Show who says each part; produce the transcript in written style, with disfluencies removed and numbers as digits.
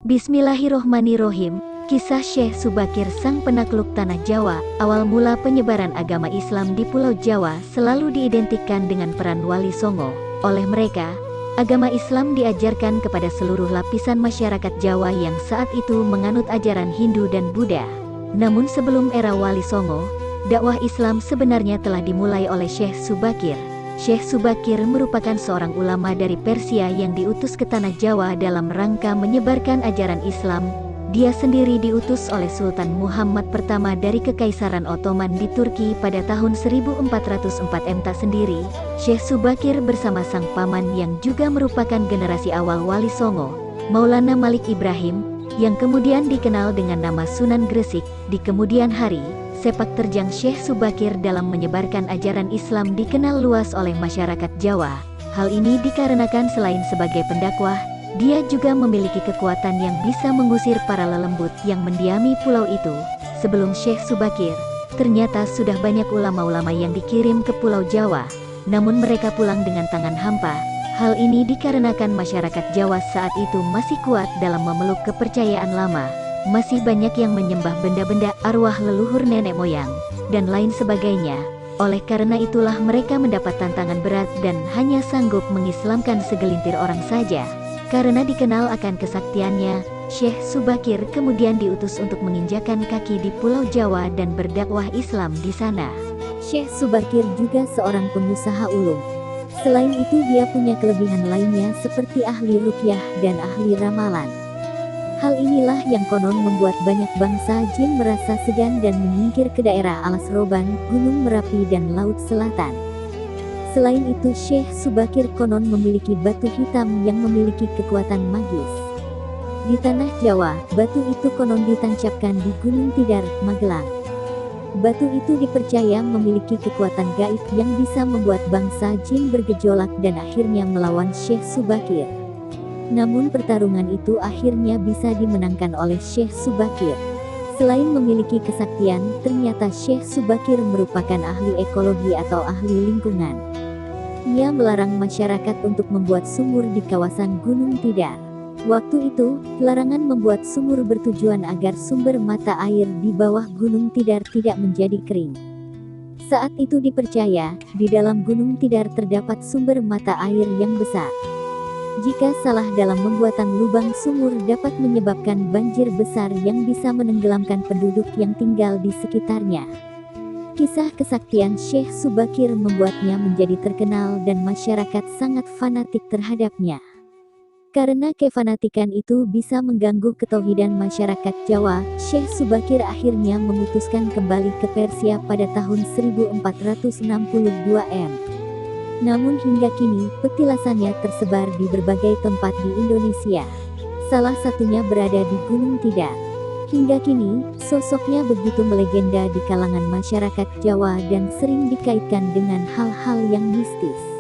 Speaker 1: Bismillahirrohmanirrohim. Kisah Syekh Subakir sang penakluk tanah Jawa. Awal mula penyebaran agama Islam di Pulau Jawa selalu diidentikan dengan peran Wali Songo. Oleh mereka, agama Islam diajarkan kepada seluruh lapisan masyarakat Jawa yang saat itu menganut ajaran Hindu dan Buddha. Namun sebelum era Wali Songo, dakwah Islam sebenarnya telah dimulai oleh Syekh Subakir. Syekh Subakir merupakan seorang ulama dari Persia yang diutus ke tanah Jawa dalam rangka menyebarkan ajaran Islam. Dia sendiri diutus oleh Sultan Muhammad pertama dari Kekaisaran Ottoman di Turki pada tahun 1404 MTA sendiri. Syekh Subakir bersama sang paman yang juga merupakan generasi awal Wali Songo, Maulana Malik Ibrahim, yang kemudian dikenal dengan nama Sunan Gresik. Di kemudian hari, sepak terjang Syekh Subakir dalam menyebarkan ajaran Islam dikenal luas oleh masyarakat Jawa. Hal ini dikarenakan selain sebagai pendakwah, dia juga memiliki kekuatan yang bisa mengusir para lelembut yang mendiami pulau itu. Sebelum Syekh Subakir, ternyata sudah banyak ulama-ulama yang dikirim ke Pulau Jawa, namun mereka pulang dengan tangan hampa. Hal ini dikarenakan masyarakat Jawa saat itu masih kuat dalam memeluk kepercayaan lama. Masih banyak yang menyembah benda-benda arwah leluhur nenek moyang, dan lain sebagainya. Oleh karena itulah mereka mendapat tantangan berat dan hanya sanggup mengislamkan segelintir orang saja. Karena dikenal akan kesaktiannya, Syekh Subakir kemudian diutus untuk menginjakan kaki di Pulau Jawa dan berdakwah Islam di sana.
Speaker 2: Syekh Subakir juga seorang pengusaha ulung. Selain itu dia punya kelebihan lainnya seperti ahli ruqyah dan ahli ramalan. Hal inilah yang konon membuat banyak bangsa jin merasa segan dan menyingkir ke daerah Alas Roban, Gunung Merapi dan Laut Selatan. Selain itu Syekh Subakir konon memiliki batu hitam yang memiliki kekuatan magis. Di tanah Jawa, batu itu konon ditancapkan di Gunung Tidar, Magelang. Batu itu dipercaya memiliki kekuatan gaib yang bisa membuat bangsa jin bergejolak dan akhirnya melawan Syekh Subakir. Namun pertarungan itu akhirnya bisa dimenangkan oleh Syekh Subakir. Selain memiliki kesaktian, ternyata Syekh Subakir merupakan ahli ekologi atau ahli lingkungan. Ia melarang masyarakat untuk membuat sumur di kawasan Gunung Tidar. Waktu itu, larangan membuat sumur bertujuan agar sumber mata air di bawah Gunung Tidar tidak menjadi kering. Saat itu dipercaya, di dalam Gunung Tidar terdapat sumber mata air yang besar. Jika salah dalam membuatan lubang sumur dapat menyebabkan banjir besar yang bisa menenggelamkan penduduk yang tinggal di sekitarnya. Kisah kesaktian Syekh Subakir membuatnya menjadi terkenal dan masyarakat sangat fanatik terhadapnya. Karena kefanatikan itu bisa mengganggu ketauhidan masyarakat Jawa, Syekh Subakir akhirnya memutuskan kembali ke Persia pada tahun 1462 M. Namun hingga kini, petilasannya tersebar di berbagai tempat di Indonesia. Salah satunya berada di Gunung Tidar. Hingga kini, sosoknya begitu melegenda di kalangan masyarakat Jawa dan sering dikaitkan dengan hal-hal yang mistis.